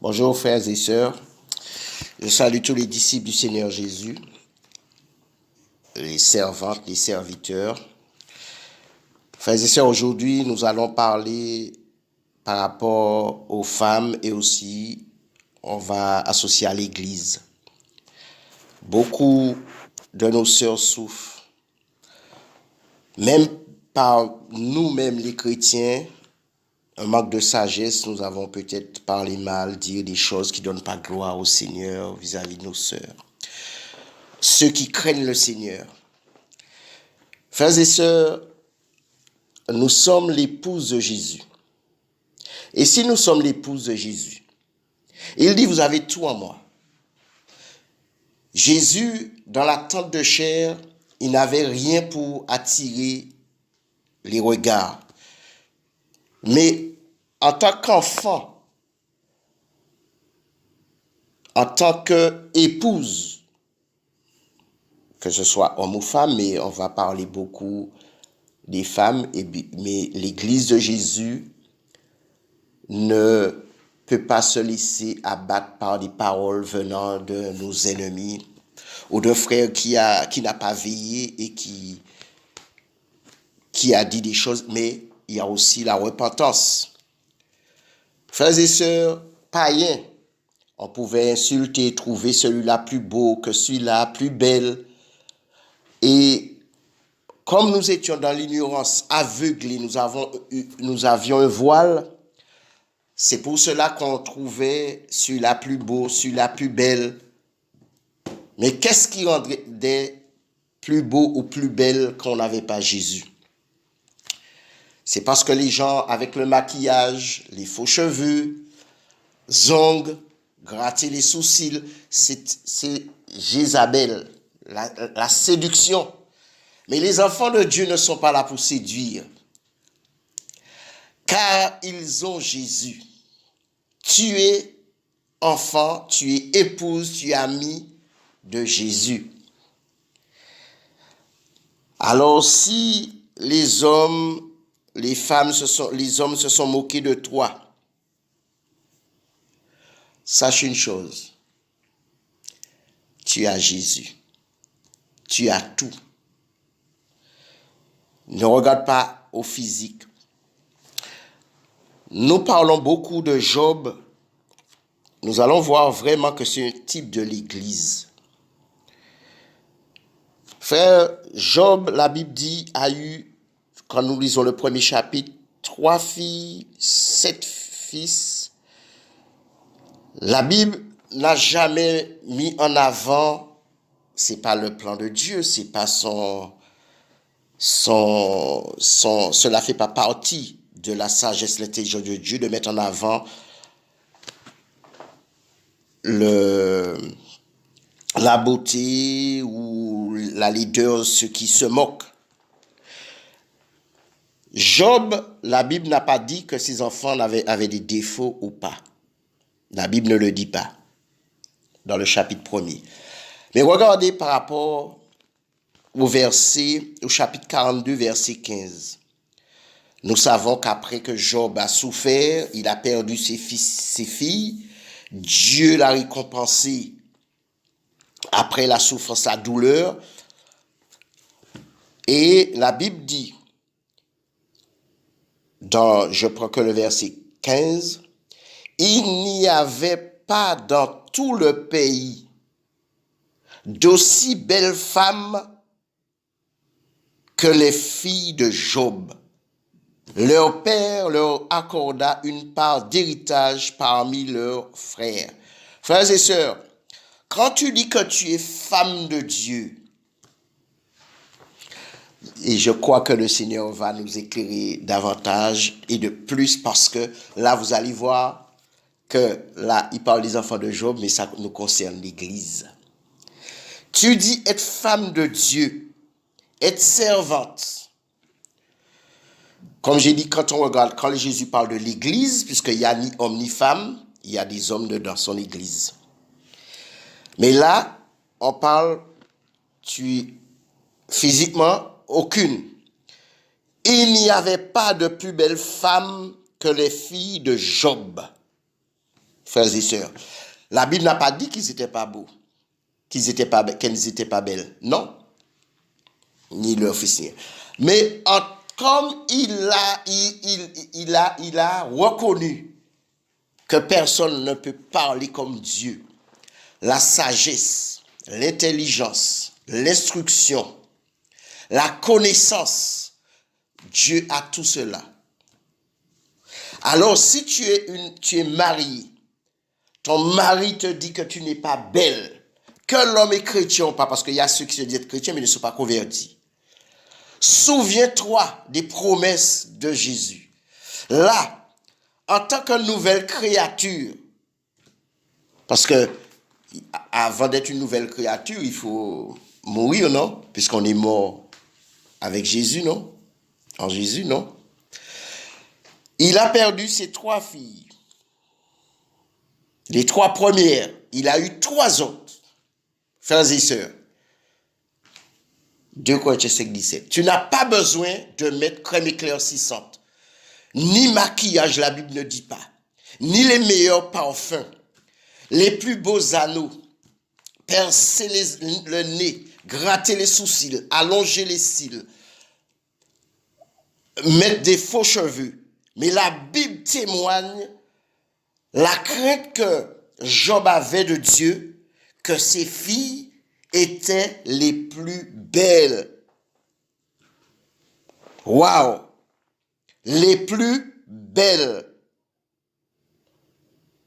Bonjour frères et sœurs, je salue tous les disciples du Seigneur Jésus, les servantes, les serviteurs. Frères et sœurs, aujourd'hui nous allons parler par rapport aux femmes et aussi on va associer à l'Église. Beaucoup de nos sœurs souffrent, même par nous-mêmes les chrétiens, un manque de sagesse, nous avons peut-être parlé mal, dit des choses qui ne donnent pas gloire au Seigneur vis-à-vis de nos sœurs. Ceux qui craignent le Seigneur. Frères et sœurs, nous sommes l'épouse de Jésus. Et si nous sommes l'épouse de Jésus, il dit, vous avez tout en moi. Jésus, dans la tente de chair, il n'avait rien pour attirer les regards. Mais en tant qu'enfant, en tant qu'épouse, que ce soit homme ou femme, mais on va parler beaucoup des femmes, mais l'Église de Jésus ne peut pas se laisser abattre par des paroles venant de nos ennemis ou d'un frère qui n'a pas veillé et qui a dit des choses, mais il y a aussi la repentance. Frères et sœurs, païens, on pouvait insulter, trouver celui-là plus beau que celui-là, plus belle. Et comme nous étions dans l'ignorance aveuglée, nous avions un voile, c'est pour cela qu'on trouvait celui-là plus beau, celui-là plus belle. Mais qu'est-ce qui rendait plus beau ou plus belle qu'on n'avait pas Jésus? C'est parce que les gens, avec le maquillage, les faux cheveux, ongles, gratter les sourcils, c'est Jézabel, la séduction. Mais les enfants de Dieu ne sont pas là pour séduire, car ils ont Jésus. Tu es enfant, tu es épouse, tu es ami de Jésus. Alors si les hommes, les hommes se sont moqués de toi, sache une chose, tu as Jésus, tu as tout. Ne regarde pas au physique. Nous parlons beaucoup de Job. Nous allons voir vraiment que c'est un type de l'Église. Frère, Job, la Bible dit, a eu, quand nous lisons le premier chapitre, 3 filles, 7 fils. La Bible n'a jamais mis en avant, c'est pas le plan de Dieu, c'est pas cela fait pas partie de la sagesse, l'intelligence de Dieu de mettre en avant la beauté ou la laideur, ceux qui se moquent. Job, la Bible n'a pas dit que ses enfants avaient des défauts ou pas. La Bible ne le dit pas dans le chapitre 1er. Mais regardez par rapport au chapitre 42, verset 15. Nous savons qu'après que Job a souffert, il a perdu ses filles, Dieu l'a récompensé après la souffrance, la douleur. Et la Bible dit, je prends que le verset 15, il n'y avait pas dans tout le pays d'aussi belles femmes que les filles de Job. Leur père leur accorda une part d'héritage parmi leurs frères. Frères et sœurs, quand tu dis que tu es femme de Dieu, et je crois que le Seigneur va nous éclairer davantage et de plus parce que là, vous allez voir que là, il parle des enfants de Job, mais ça nous concerne l'Église. Tu dis être femme de Dieu, être servante. Comme j'ai dit, quand on regarde, quand Jésus parle de l'Église, puisqu'il n'y a ni homme ni femme, il y a des hommes dans son Église. Mais là, on parle, physiquement, aucune. Il n'y avait pas de plus belle femme que les filles de Job. frères et sœurs. La Bible n'a pas dit qu'ils n'étaient pas beaux, qu'elles n'étaient pas belles. Non. Ni leur fils. Mais comme il a reconnu que personne ne peut parler comme Dieu, la sagesse, l'intelligence, l'instruction, la connaissance, Dieu a tout cela. Alors, si tu es marié, ton mari te dit que tu n'es pas belle, que l'homme est chrétien ou pas, parce qu'il y a ceux qui se disent chrétiens mais ne sont pas convertis. Souviens-toi des promesses de Jésus. Là, en tant que nouvelle créature, parce que avant d'être une nouvelle créature, il faut mourir, non? Puisqu'on est mort avec Jésus, non? En Jésus, non? Il a perdu ses 3 filles. Les 3 premières, il a eu 3 autres. Frères et sœurs. 2 Corinthiens 5, 17. Tu n'as pas besoin de mettre crème éclaircissante. Ni maquillage, la Bible ne dit pas. Ni les meilleurs parfums. Les plus beaux anneaux. Percer le nez. Gratter les sourcils. Allonger les cils. Mettre des faux cheveux. Mais la Bible témoigne la crainte que Job avait de Dieu, que ses filles étaient les plus belles. Waouh! Les plus belles.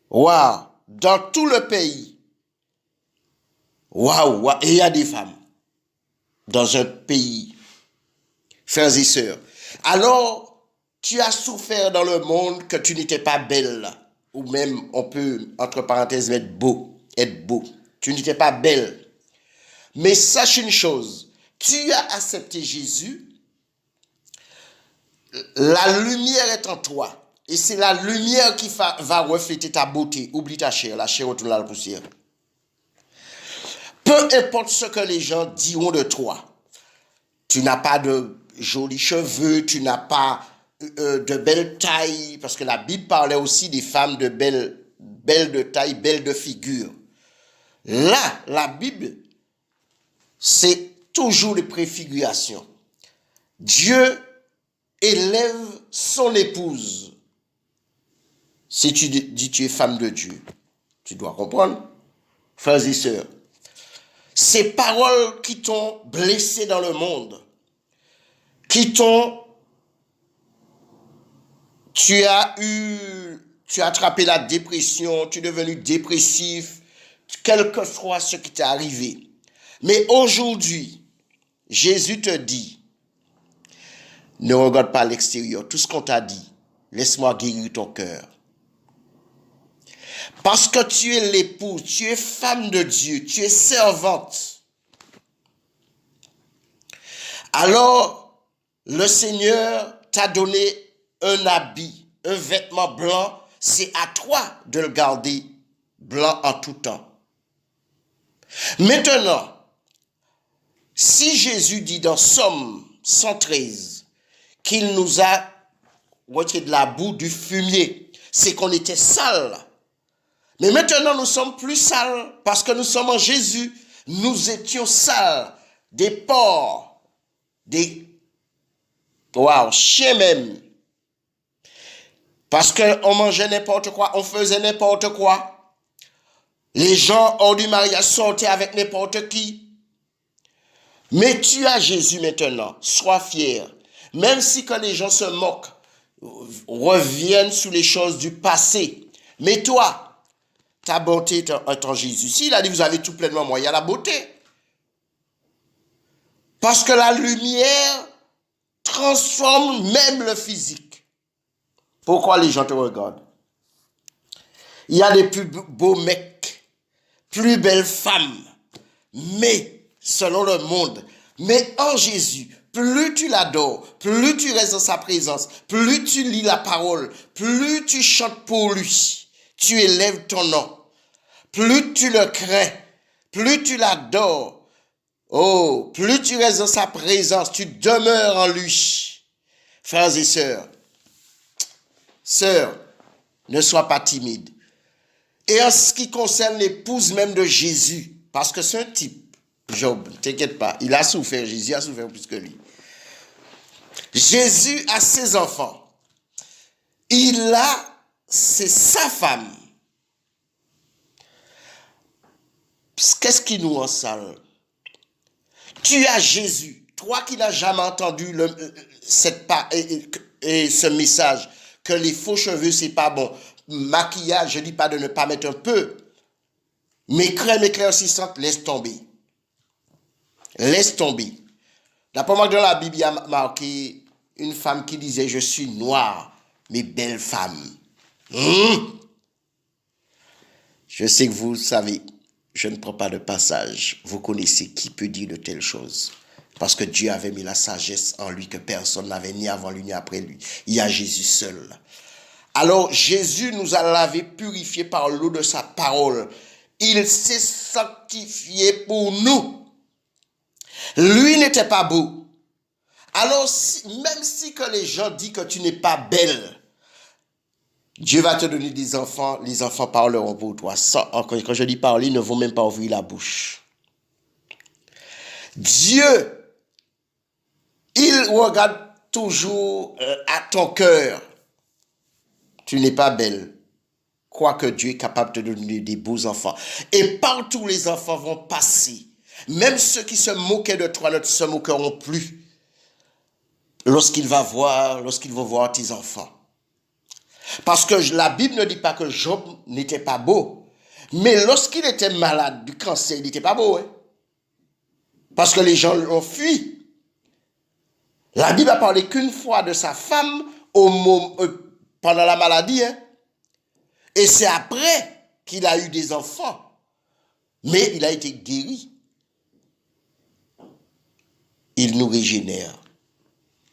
Waouh! Dans tout le pays. Waouh! Et il y a des femmes dans un pays. Frères et sœurs. Alors, tu as souffert dans le monde que tu n'étais pas belle. Ou même, on peut, entre parenthèses, mettre beau. Être beau. Tu n'étais pas belle. Mais sache une chose. Tu as accepté Jésus. La lumière est en toi. Et c'est la lumière qui va refléter ta beauté. Oublie ta chair. La chair retourne à la poussière. Peu importe ce que les gens diront de toi. Tu n'as pas de jolis cheveux. Tu n'as pas de belle taille. Parce que la Bible parlait aussi des femmes de belles de taille, belles de figure. Là, la Bible, c'est toujours les préfigurations. Dieu élève son épouse. Si tu dis tu es femme de Dieu, tu dois comprendre, frères et sœurs. Ces paroles qui t'ont blessé dans le monde, tu as attrapé la dépression, tu es devenu dépressif, quel que soit ce qui t'est arrivé. Mais aujourd'hui, Jésus te dit, ne regarde pas l'extérieur, tout ce qu'on t'a dit, laisse-moi guérir ton cœur. Parce que tu es l'épouse, tu es femme de Dieu, tu es servante. Alors, le Seigneur t'a donné un habit, un vêtement blanc, c'est à toi de le garder blanc en tout temps. Maintenant, si Jésus dit dans Somme 113 qu'il nous a retiré de la boue, du fumier, c'est qu'on était sales. Mais maintenant, nous sommes plus sales parce que nous sommes en Jésus. Nous étions sales, des porcs, des chiens même. Parce qu'on mangeait n'importe quoi, on faisait n'importe quoi. Les gens hors du mariage sortaient avec n'importe qui. Mais tu as Jésus maintenant, sois fier. Même si quand les gens se moquent, reviennent sous les choses du passé. Mais toi, ta beauté est en Jésus. S'il a dit, vous avez tout pleinement moi, il y a la beauté. Parce que la lumière transforme même le physique. Pourquoi les gens te regardent? Il y a des plus beaux mecs, plus belles femmes, mais selon le monde. Mais en Jésus, plus tu l'adores, plus tu restes dans sa présence, plus tu lis la parole, plus tu chantes pour lui. Tu élèves ton nom. Plus tu le crains, plus tu l'adores. Oh, plus tu restes dans sa présence, tu demeures en lui. Frères et sœurs, ne sois pas timide. Et en ce qui concerne l'épouse même de Jésus, parce que c'est un type, Job, t'inquiète pas, il a souffert, Jésus a souffert plus que lui. Jésus a ses enfants. C'est sa femme. Qu'est-ce qui nous en sale? Tu as Jésus, toi qui n'as jamais entendu ce message, que les faux cheveux, c'est pas bon. Maquillage, je dis pas de ne pas mettre un peu. Mais crème éclaircissante, laisse tomber. Laisse tomber. D'après moi, dans la Bible, il y a marqué une femme qui disait, je suis noire, mais belle femme. Je sais que vous savez, je ne prends pas de passage. Vous connaissez qui peut dire de telles choses. Parce que Dieu avait mis la sagesse en lui que personne n'avait ni avant lui ni après lui. Il y a Jésus seul. Alors Jésus nous a lavé, purifié par l'eau de sa parole. Il s'est sanctifié pour nous. Lui n'était pas beau. Alors même si que les gens disent que tu n'es pas belle, Dieu va te donner des enfants, les enfants parleront pour toi. Quand je dis parler, ils ne vont même pas ouvrir la bouche. Dieu, il regarde toujours à ton cœur. Tu n'es pas belle. Quoique Dieu est capable de te donner des beaux enfants. Et partout les enfants vont passer. Même ceux qui se moquaient de toi ne se moqueront plus. Lorsqu'ils vont voir tes enfants. Parce que la Bible ne dit pas que Job n'était pas beau. Mais lorsqu'il était malade du cancer, il n'était pas beau. Hein? Parce que les gens l'ont fui. La Bible a parlé qu'une fois de sa femme pendant la maladie. Hein? Et c'est après qu'il a eu des enfants. Mais il a été guéri. Il nous régénère.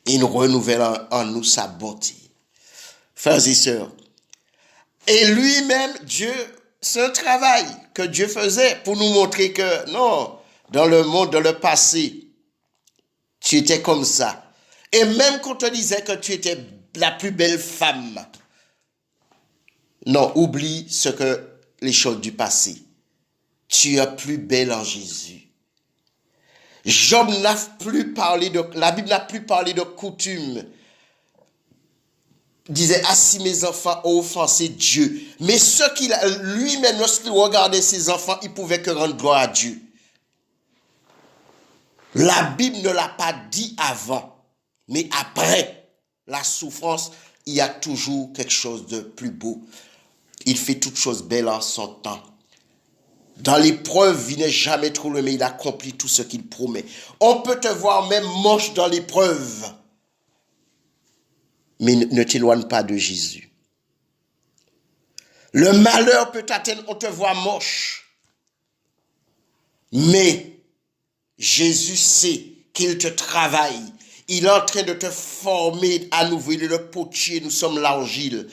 Il renouvelle en nous sa bonté. Frères et sœurs. Et lui-même, Dieu, c'est un travail que Dieu faisait pour nous montrer que non, dans le monde, dans le passé, tu étais comme ça. Et même qu'on te disait que tu étais la plus belle femme, non, oublie les choses du passé. Tu es plus belle en Jésus. Job n'a plus parlé la Bible n'a plus parlé de coutumes. Disait, ah si mes enfants ont offensé Dieu. Mais lui-même, lorsqu'il regardait ses enfants, il pouvait que rendre gloire à Dieu. La Bible ne l'a pas dit avant. Mais après la souffrance, il y a toujours quelque chose de plus beau. Il fait toutes choses belles en son temps. Dans l'épreuve, il n'est jamais trop loin, mais il accomplit tout ce qu'il promet. On peut te voir même moche dans l'épreuve. Mais ne t'éloigne pas de Jésus. Le malheur peut t'atteindre, on te voit moche. Mais Jésus sait qu'il te travaille. Il est en train de te former à nouveau. Il est le potier, nous sommes l'argile.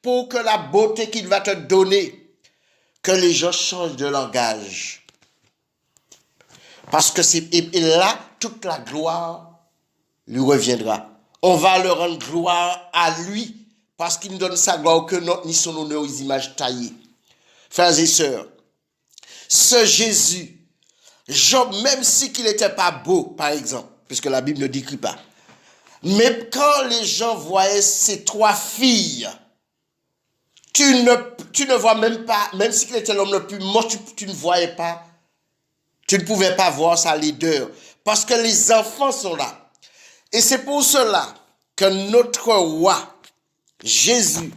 Pour que la beauté qu'il va te donner, que les gens changent de langage. Parce que et là, toute la gloire lui reviendra. On va leur rendre gloire à lui, parce qu'il nous donne sa gloire, que notre ni son honneur aux images taillées. Frères et sœurs, ce Jésus, Job, même si qu'il n'était pas beau, par exemple, puisque la Bible ne décrit pas, mais quand les gens voyaient ces trois filles, tu ne vois même pas, même si qu'il était l'homme le plus moche, tu ne voyais pas, tu ne pouvais pas voir sa laideur, parce que les enfants sont là. Et c'est pour cela que notre roi, Jésus,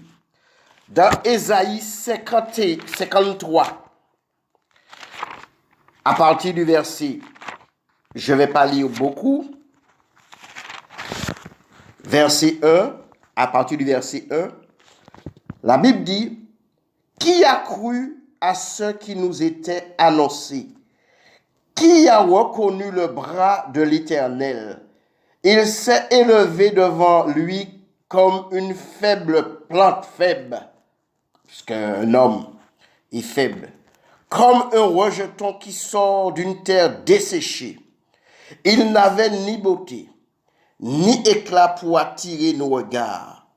dans Ésaïe 53, à partir du verset, je ne vais pas lire beaucoup, verset 1, à partir du verset 1, la Bible dit, « Qui a cru à ce qui nous était annoncé? Qui a reconnu le bras de l'Éternel? Il s'est élevé devant lui comme une faible plante faible, puisqu'un homme est faible, comme un rejeton qui sort d'une terre desséchée. Il n'avait ni beauté, ni éclat pour attirer nos regards,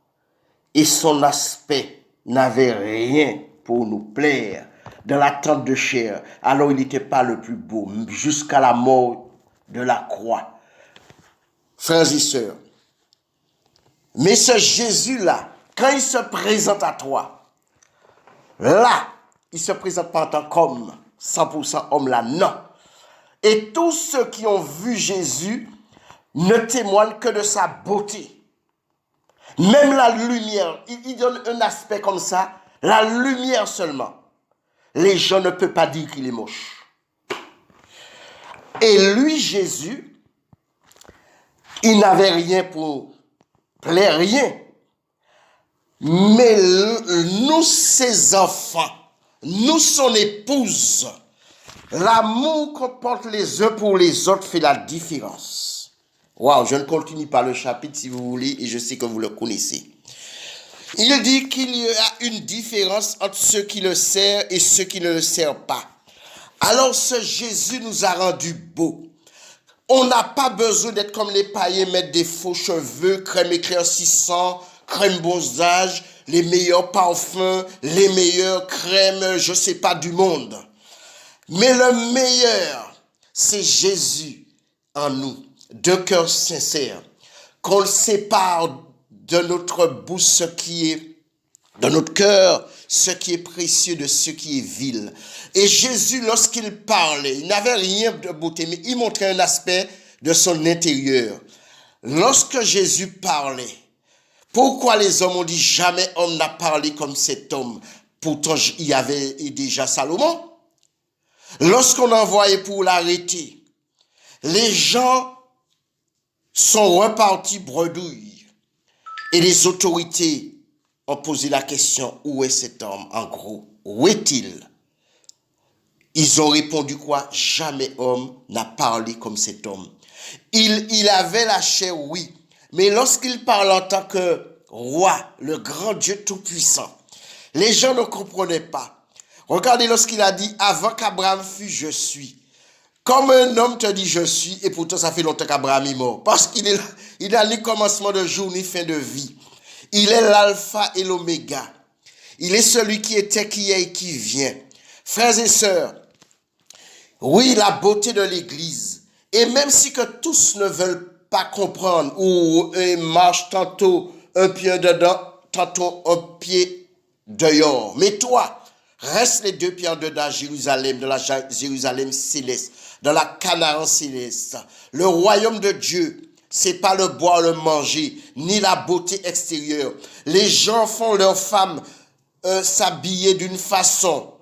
et son aspect n'avait rien pour nous plaire, dans l'attente de chair. Alors il n'était pas le plus beau, jusqu'à la mort de la croix. Frères et sœurs, mais ce Jésus-là, quand il se présente à toi, là, il se présente pas en tant qu'homme, 100% homme là, non. Et tous ceux qui ont vu Jésus ne témoignent que de sa beauté. Même la lumière, il donne un aspect comme ça, la lumière seulement. Les gens ne peuvent pas dire qu'il est moche. Et lui, Jésus, il n'avait rien pour plaire, rien. Mais nous, ses enfants, nous, son épouse, l'amour qu'on porte les uns pour les autres fait la différence. Waouh, je ne continue pas le chapitre si vous voulez, et je sais que vous le connaissez. Il dit qu'il y a une différence entre ceux qui le servent et ceux qui ne le servent pas. Alors ce Jésus nous a rendus beaux. On n'a pas besoin d'être comme les païens, mettre des faux cheveux, crème éclaircissant, crème bronzage, les meilleurs parfums, les meilleures crèmes, je ne sais pas, du monde. Mais le meilleur, c'est Jésus en nous, de cœur sincère, qu'on le sépare de notre bouche ce qui est, de notre cœur, ce qui est précieux de ce qui est vil. Et Jésus, lorsqu'il parlait, il n'avait rien de beauté, mais il montrait un aspect de son intérieur. Lorsque Jésus parlait, pourquoi les hommes ont dit jamais homme n'a parlé comme cet homme? Pourtant, il y avait déjà Salomon. Lorsqu'on envoyait pour l'arrêter, les gens sont repartis bredouilles. Et les autorités ont posé la question, où est cet homme? En gros, où est-il? Ils ont répondu quoi? Jamais homme n'a parlé comme cet homme. Il avait la chair, oui. Mais lorsqu'il parle en tant que roi, le grand Dieu tout-puissant, les gens ne comprenaient pas. Regardez lorsqu'il a dit, avant qu'Abraham fût, je suis. Comme un homme te dit je suis, et pourtant ça fait longtemps qu'Abraham est mort. Parce il a les commencements de jour ni fin de vie. Il est l'alpha et l'oméga. Il est celui qui était, qui est et qui vient. Frères et sœurs, oui, la beauté de l'Église. Et même si que tous ne veulent pas comprendre, ou marchent tantôt un pied dedans, tantôt un pied dehors. Mais toi, reste les deux pieds dedans, Jérusalem, de la Jérusalem céleste, dans la Canaan céleste. Le royaume de Dieu, c'est pas le boire, le manger, ni la beauté extérieure. Les gens font leurs femmes s'habiller d'une façon,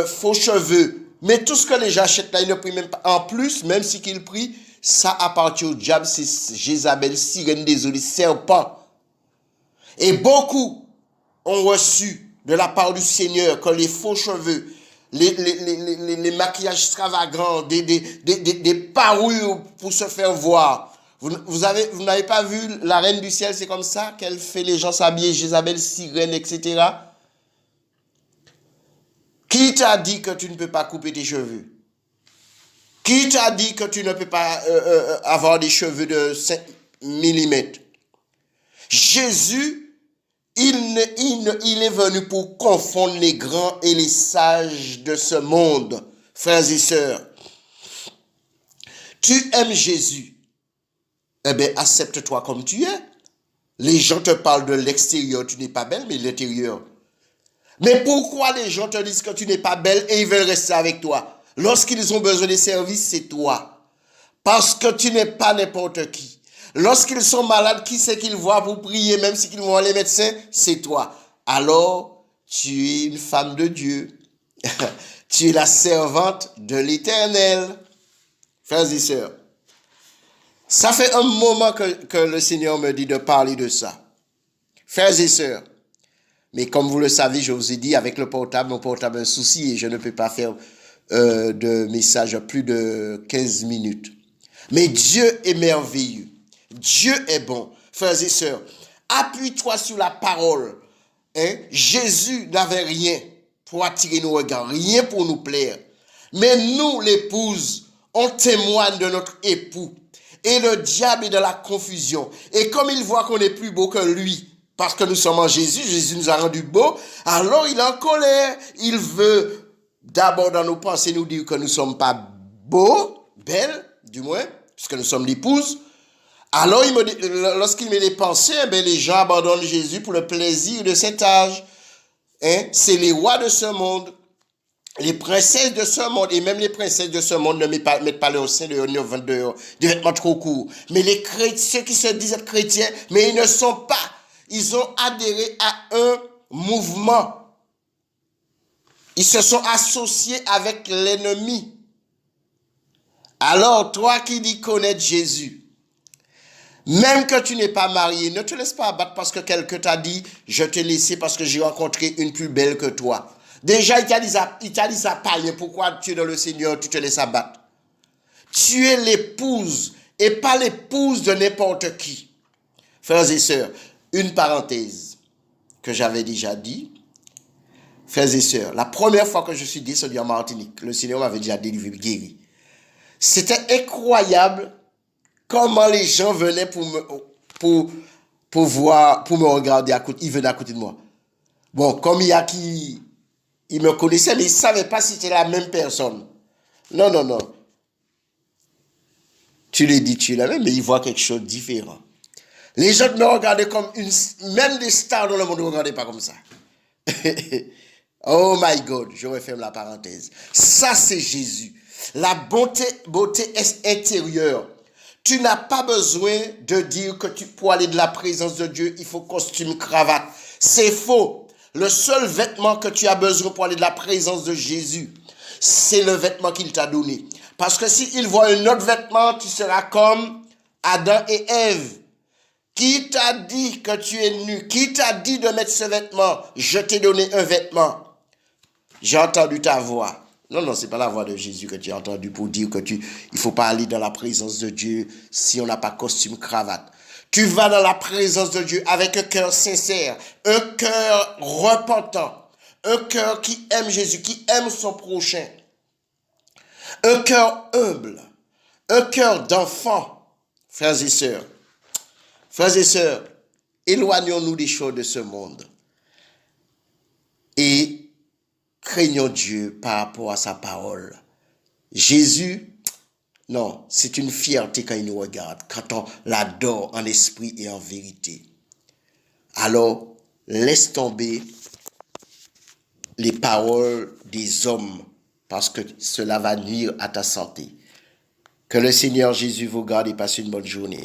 faux cheveux. Mais tout ce que les gens achètent là, ils ne prient même pas. En plus, même si qu'ils prient, ça appartient au diable, c'est Jézabel, sirène, désolé, serpent. Et beaucoup ont reçu de la part du Seigneur que les faux cheveux, les maquillages extravagants, des parures pour se faire voir. Vous n'avez pas vu la reine du ciel, c'est comme ça qu'elle fait les gens s'habiller, Jézabel, sirène, etc. Qui t'a dit que tu ne peux pas couper tes cheveux? Qui t'a dit que tu ne peux pas avoir des cheveux de 5 mm? Jésus, il est venu pour confondre les grands et les sages de ce monde, frères et sœurs. Tu aimes Jésus, eh bien, accepte-toi comme tu es. Les gens te parlent de l'extérieur, tu n'es pas belle, mais l'intérieur. Mais pourquoi les gens te disent que tu n'es pas belle et ils veulent rester avec toi? Lorsqu'ils ont besoin de services, c'est toi. Parce que tu n'es pas n'importe qui. Lorsqu'ils sont malades, qui c'est qu'ils voient pour prier, même si ils vont les médecins? C'est toi. Alors, tu es une femme de Dieu. Tu es la servante de l'Éternel. Frères et sœurs, ça fait un moment que le Seigneur me dit de parler de ça. Frères et sœurs, mais comme vous le savez, je vous ai dit, avec le portable, mon portable a un souci et je ne peux pas faire de message plus de 15 minutes. Mais Dieu est merveilleux. Dieu est bon. Frères et sœurs, appuie-toi sur la parole. Hein? Jésus n'avait rien pour attirer nos regards, rien pour nous plaire. Mais nous, l'épouse, on témoigne de notre époux. Et le diable est dans la confusion. Et comme il voit qu'on est plus beau que lui, parce que nous sommes en Jésus, Jésus nous a rendus beaux, alors il est en colère. Il veut d'abord dans nos pensées nous dire que nous ne sommes pas beaux, belles, du moins, puisque nous sommes l'épouse. Alors, lorsqu'il met des pensées, les gens abandonnent Jésus pour le plaisir de cet âge. C'est les rois de ce monde, les princesses de ce monde, et même les princesses de ce monde ne mettent pas leur sein dehors, des vêtements trop courts. Mais les chrétiens, ceux qui se disent être chrétiens, mais ils ne sont pas. Ils ont adhéré à un mouvement. Ils se sont associés avec l'ennemi. Alors, toi qui dis connaître Jésus, même que tu n'es pas marié, ne te laisse pas abattre parce que quelqu'un t'a dit « Je t'ai laissé parce que j'ai rencontré une plus belle que toi ». Déjà, il t'a dit ça païen. Pourquoi tu es dans le Seigneur, tu te laisses abattre? Tu es l'épouse et pas l'épouse de n'importe qui. Frères et sœurs, une parenthèse que j'avais déjà dit. Frères et sœurs, la première fois que je suis descendu en Martinique, le Seigneur m'avait déjà délivré, guéri. C'était incroyable comment les gens venaient pour me regarder à côté. Ils venaient à côté de moi. Bon, comme il y a qui... Ils me connaissaient, mais ils ne savaient pas si c'était la même personne. Non, non, non. Tu les dis, tu es la même, mais ils voient quelque chose de différent. Les gens me regardaient comme une... Même des stars dans le monde ne me regardaient pas comme ça. Oh my God, je referme la parenthèse. Ça, c'est Jésus. La beauté est intérieure. Tu n'as pas besoin de dire que pour aller de la présence de Dieu, il faut costume, cravate. C'est faux. Le seul vêtement que tu as besoin pour aller de la présence de Jésus, c'est le vêtement qu'il t'a donné. Parce que s'il voit un autre vêtement, tu seras comme Adam et Ève. Qui t'a dit que tu es nu? Qui t'a dit de mettre ce vêtement? Je t'ai donné un vêtement. J'ai entendu ta voix. Non, non, c'est pas la voix de Jésus que tu as entendu pour dire que il faut pas aller dans la présence de Dieu si on n'a pas costume, cravate. Tu vas dans la présence de Dieu avec un cœur sincère, un cœur repentant, un cœur qui aime Jésus, qui aime son prochain, un cœur humble, un cœur d'enfant. Frères et sœurs, éloignons-nous des choses de ce monde et craignons Dieu par rapport à sa parole. Jésus, non, c'est une fierté quand il nous regarde, quand on l'adore en esprit et en vérité. Alors, laisse tomber les paroles des hommes, parce que cela va nuire à ta santé. Que le Seigneur Jésus vous garde et passe une bonne journée.